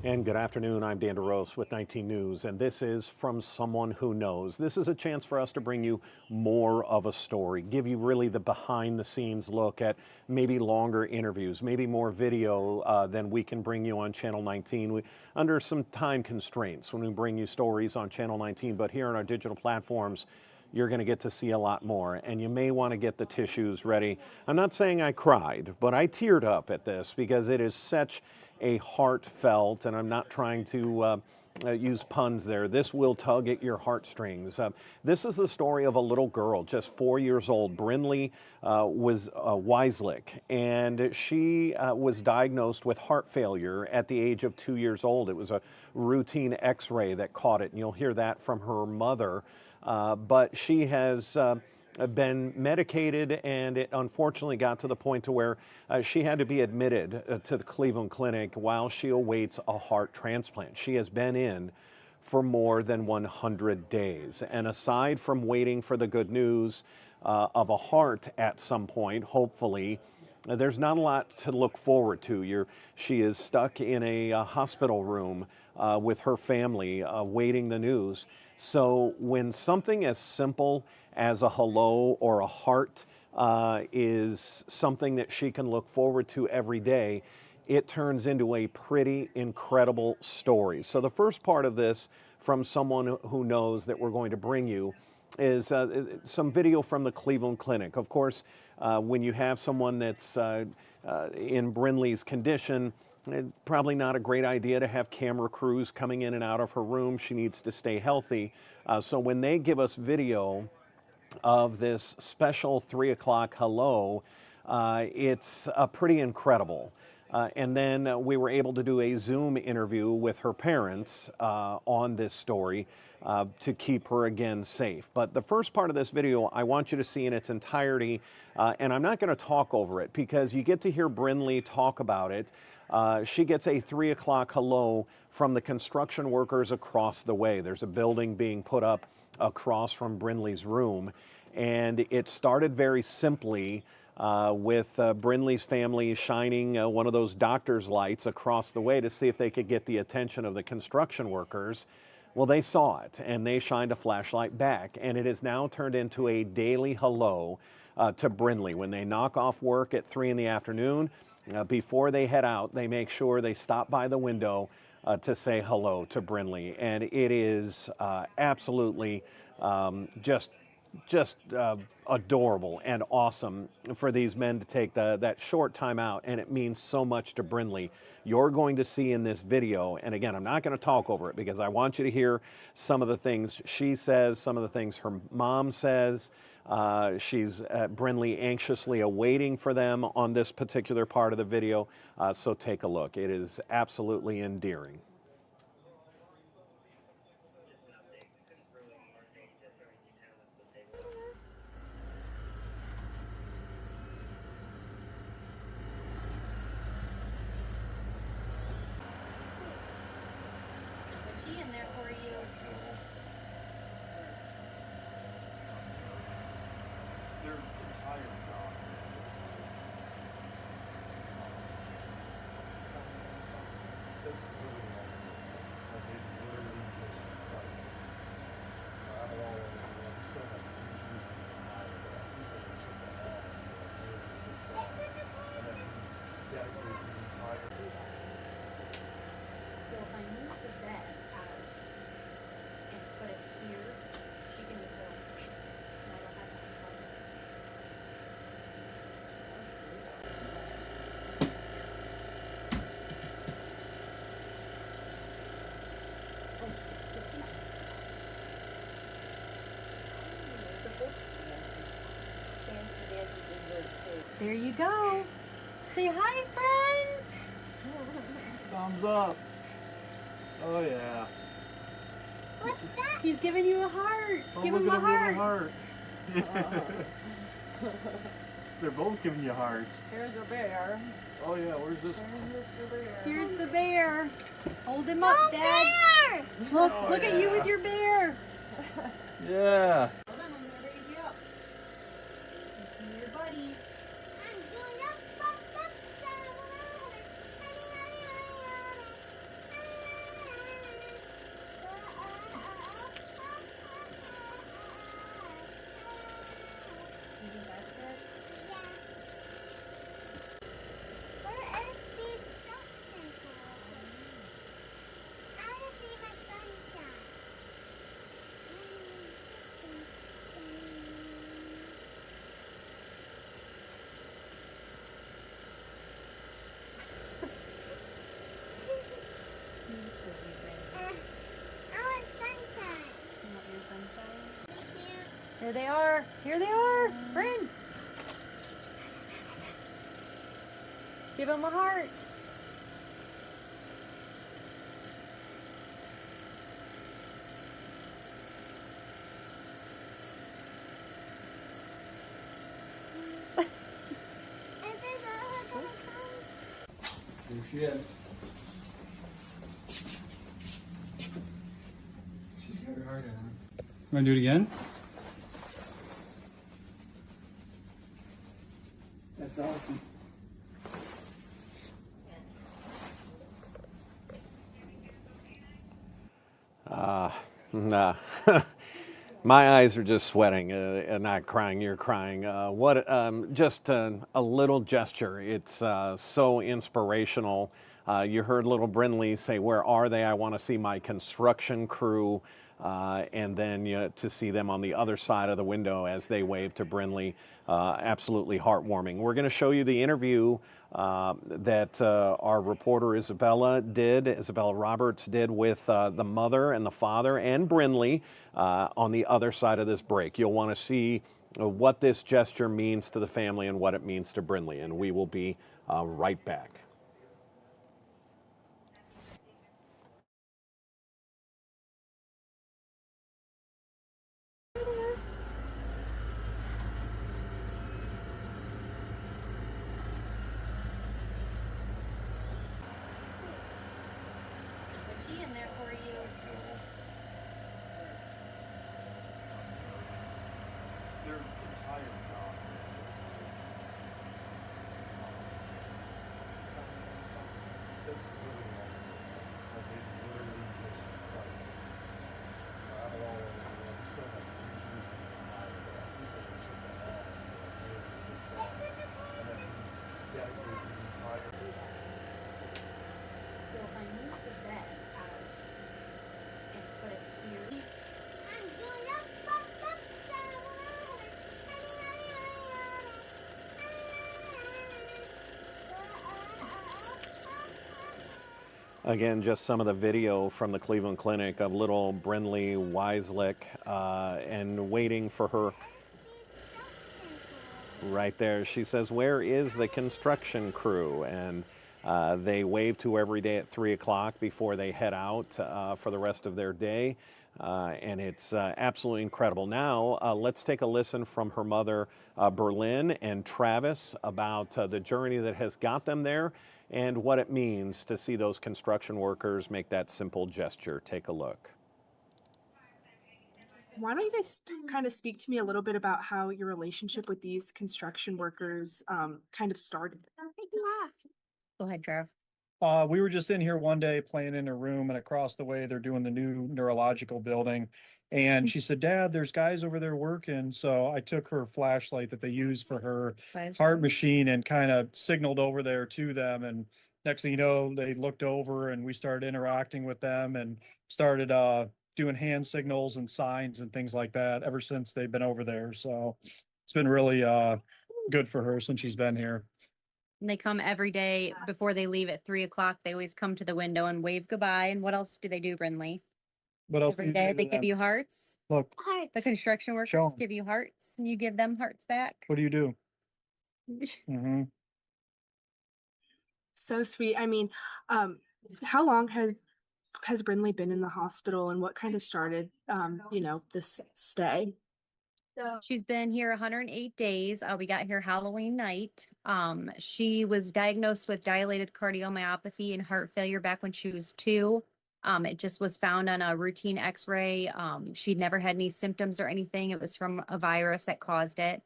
And good afternoon, I'm Dan DeRose with 19 News, and this is From Someone Who Knows. This is a chance for us to bring you more of a story, give you really the behind-the-scenes look at maybe longer interviews, maybe more video than we can bring you on Channel 19 under some time constraints when we bring you stories on Channel 19, but here on our digital platforms, you're going to get to see a lot more, and you may want to get the tissues ready. I'm not saying I cried, but I teared up at this because it is such a heartfelt, and I'm not trying to use puns there, this will tug at your heartstrings. This is the story of a little girl, just 4 years old. Brinley was Weislich, and she was diagnosed with heart failure at the age of 2 years old. It was a routine x-ray that caught it, and you'll hear that from her mother. But she has been medicated, and it unfortunately got to the point to where she had to be admitted to the Cleveland Clinic while she awaits a heart transplant. She has been in for more than 100 days. And aside from waiting for the good news of a heart at some point, hopefully, there's not a lot to look forward to. She is stuck in a hospital room with her family waiting the news. So when something as simple as a hello or a heart is something that she can look forward to every day, it turns into a pretty incredible story. So the first part of this, from someone who knows, that we're going to bring you is some video from the Cleveland Clinic. Of course, when you have someone that's in Brinley's condition, probably not a great idea to have camera crews coming in and out of her room. She needs to stay healthy. So when they give us video of this special 3 o'clock hello, it's pretty incredible. And then we were able to do a Zoom interview with her parents on this story to keep her again safe. But the first part of this video I want you to see in its entirety, and I'm not going to talk over it because you get to hear Brinley talk about it. She gets a 3 o'clock hello from the construction workers across the way. There's a building being put up across from Brinley's room, and it started very simply with Brinley's family shining one of those doctor's lights across the way to see if they could get the attention of the construction workers. Well, they saw it, and they shined a flashlight back, and it has now turned into a daily hello to Brinley. When they knock off work at 3 in the afternoon, before they head out, they make sure they stop by the window to say hello to Brinley. And it is absolutely just adorable and awesome for these men to take that short time out, and it means so much to Brinley. You're going to see in this video, and again, I'm not going to talk over it because I want you to hear some of the things she says, some of the things her mom says. She's Brinley anxiously awaiting for them on this particular part of the video, so take a look. It is absolutely endearing. Tea in there for you. They're tired, John. That's really long. Like, it's literally just like, I don't know, I still have some issues with the eye, but I think they took that off. And then he dedicates his entire. So if I move the bed out and put it here, she can just go and push it. And I don't have to unplug it. Oh, it's tea. The whole fancy dancy dessert food. There you go. Say hi, friends. Thumbs up. Oh yeah. What's that? He's giving you a heart. Oh, Give look him at a him give a heart. heart. They're both giving you hearts. Here's a bear. Oh yeah, where's this? Here's Mr. Bear. Here's the bear. Hold him up, Dad. Look, Oh, look at you yeah. with your bear. Yeah. Hold on, I'm gonna raise you up. See your buddies. Here they are. Here they are. Bryn. Give them a heart. Here she is. She's got her heart on. Want to do it again? That's awesome. Nah. My eyes are just sweating, not crying. You're crying. Just a little gesture. It's so inspirational. You heard little Brinley say, "Where are they? I want to see my construction crew." And then to see them on the other side of the window as they wave to Brinley, absolutely heartwarming. We're going to show you the interview that our reporter Isabella Roberts did with the mother and the father and Brinley on the other side of this break. You'll want to see what this gesture means to the family and what it means to Brinley, and we will be right back. Tea in there for you. Their entire job. That's really long. Like it's literally just like travel all over the world. We still have 3 years in the eye of that. People that took that on. And then he dedicates his entire. So if I move the bed out and put it here. Again, just some of the video from the Cleveland Clinic of little Brinley Weislick and waiting for her right there. She says, "Where is the construction crew?" And they wave to her every day at 3 o'clock before they head out for the rest of their day. And it's absolutely incredible. Now, let's take a listen from her mother, Berlin and Travis, about the journey that has got them there and what it means to see those construction workers make that simple gesture. Take a look. Why don't you guys kind of speak to me a little bit about how your relationship with these construction workers kind of started? Go ahead, Trev. We were just in here one day playing in a room, and across the way they're doing the new neurological building. And she said, "Dad, there's guys over there working." So I took her flashlight that they use for her heart machine and kind of signaled over there to them. And next thing you know, they looked over and we started interacting with them and started doing hand signals and signs and things like that ever since they've been over there. So it's been really good for her since she's been here. And they come every day before they leave at 3 o'clock. They always come to the window and wave goodbye. And what else do they do, Brinley? What else? Every day they give you hearts. Look, The construction Show workers 'em. give you hearts and you give them hearts back. what do you do? Mm-hmm. So sweet. I mean, how long has Brinley been in the hospital, and what kind of started this stay? So She's been here 108 days. We got here Halloween night. She was diagnosed with dilated cardiomyopathy and heart failure back when she was 2. It just was found on a routine x-ray. She'd never had any symptoms or anything. It was from a virus that caused it.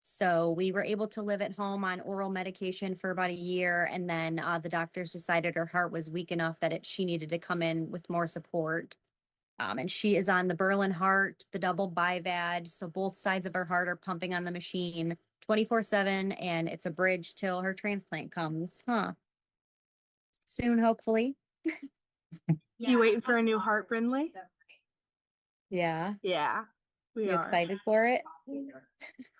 So we were able to live at home on oral medication for about a year. And then the doctors decided her heart was weak enough that she needed to come in with more support. And she is on the Berlin heart, the double BiVAD. So both sides of her heart are pumping on the machine 24/7, and it's a bridge till her transplant comes. Soon, hopefully. You waiting for a new heart, Brinley? Yeah. Yeah, we You are. excited for it?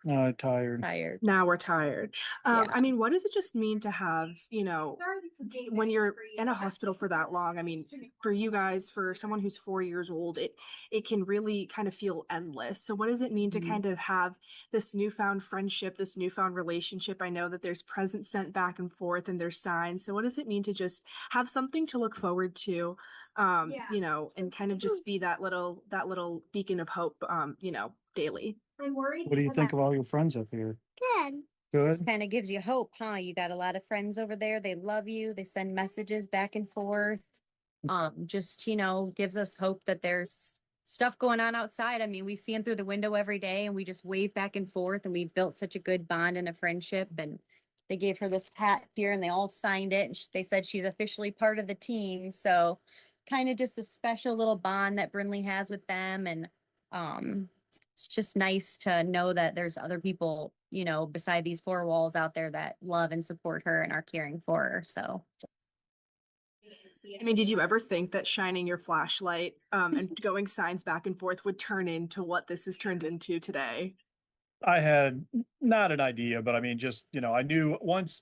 Tired. Tired. Now we're tired. Yeah. I mean, what does it just mean to have, when you're in a hospital for that long? I mean, for you guys, for someone who's 4 years old, it can really kind of feel endless. So what does it mean to kind of have this newfound friendship, this newfound relationship? I know that there's presents sent back and forth and there's signs. So what does it mean to just have something to look forward to, and kind of just be that little beacon of hope, daily? I'm worried. What do you think of all your friends up here? Good. Good? Just kind of gives you hope, huh? You got a lot of friends over there. They love you. They send messages back and forth. Just, gives us hope that there's stuff going on outside. I mean, we see them through the window every day and we just wave back and forth, and we built such a good bond and a friendship. And they gave her this hat here and they all signed it. And they said she's officially part of the team. So kind of just a special little bond that Brinley has with them. And, it's just nice to know that there's other people, beside these four walls out there that love and support her and are caring for her. So I mean, did you ever think that shining your flashlight and going signs back and forth would turn into what this has turned into today? I had not an idea, but I mean, just, I knew once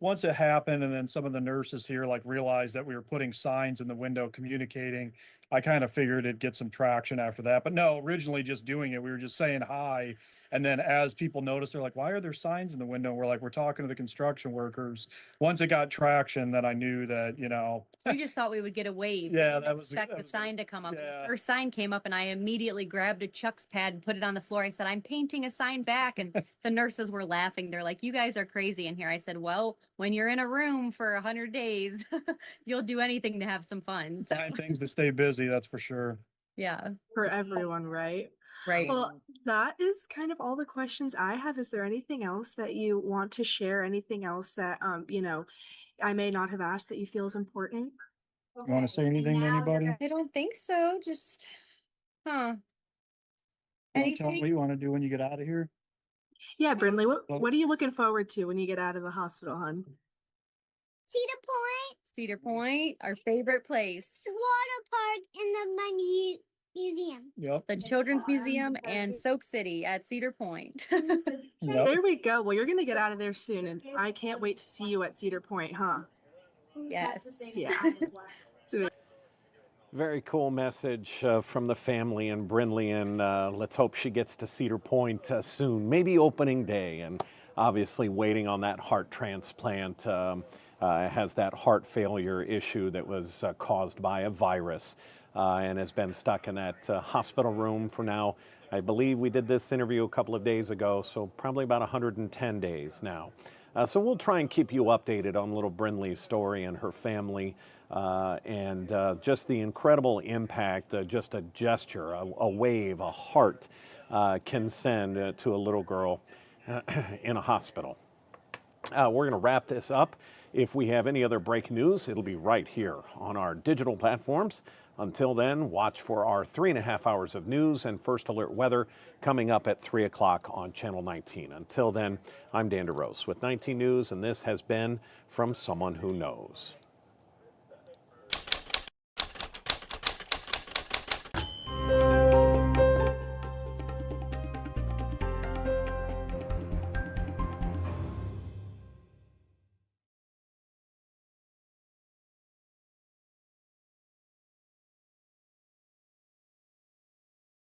it happened, and then some of the nurses here realized that we were putting signs in the window communicating, I kind of figured it'd get some traction after that. But no, originally just doing it, we were just saying hi. And then as people noticed, they're like, why are there signs in the window? We're like, we're talking to the construction workers. Once it got traction, then I knew that, we just thought we would get a wave. We Yeah, didn't that was- expect that the was- sign to come up. When yeah. the first sign came up, and I immediately grabbed a Chuck's pad and put it on the floor. I said, I'm painting a sign back. And the nurses were laughing. They're like, you guys are crazy in here. I said, well, when you're in a room for 100 days, you'll do anything to have some fun. So find things to stay busy, that's for sure. yeah, For everyone, right? right. Well, that is kind of all the questions I have. Is there anything else that you want to share? Anything else that, I may not have asked that you feel is important? You want to say anything to anybody? I don't think so. Just, You want to tell them what anything? you want to do when you get out of here? Yeah, Brinley, Well- what are you looking forward to when you get out of the hospital, hon? Cedar Point, Cedar Point, our favorite place. water park, and the museum. Yep. The Children's Museum and Soak City at Cedar Point. Yep. There we go. Well, you're going to get out of there soon, and I can't wait to see you at Cedar Point, huh? Yes. Yeah. Very cool message from the family and Brinley, and let's hope she gets to Cedar Point soon, maybe opening day, and obviously waiting on that heart transplant. Has that heart failure issue that was caused by a virus and has been stuck in that hospital room for now. I believe we did this interview a couple of days ago, so probably about 110 days now. So we'll try and keep you updated on little Brinley's story and her family, and just the incredible impact just a gesture, a wave, a heart can send to a little girl in a hospital. We're going to wrap this up. If we have any other breaking news, it'll be right here on our digital platforms. Until then, watch for our 3.5 hours of news and first alert weather coming up at 3 o'clock on Channel 19. Until then, I'm Dan DeRose with 19 News, and this has been From Someone Who Knows.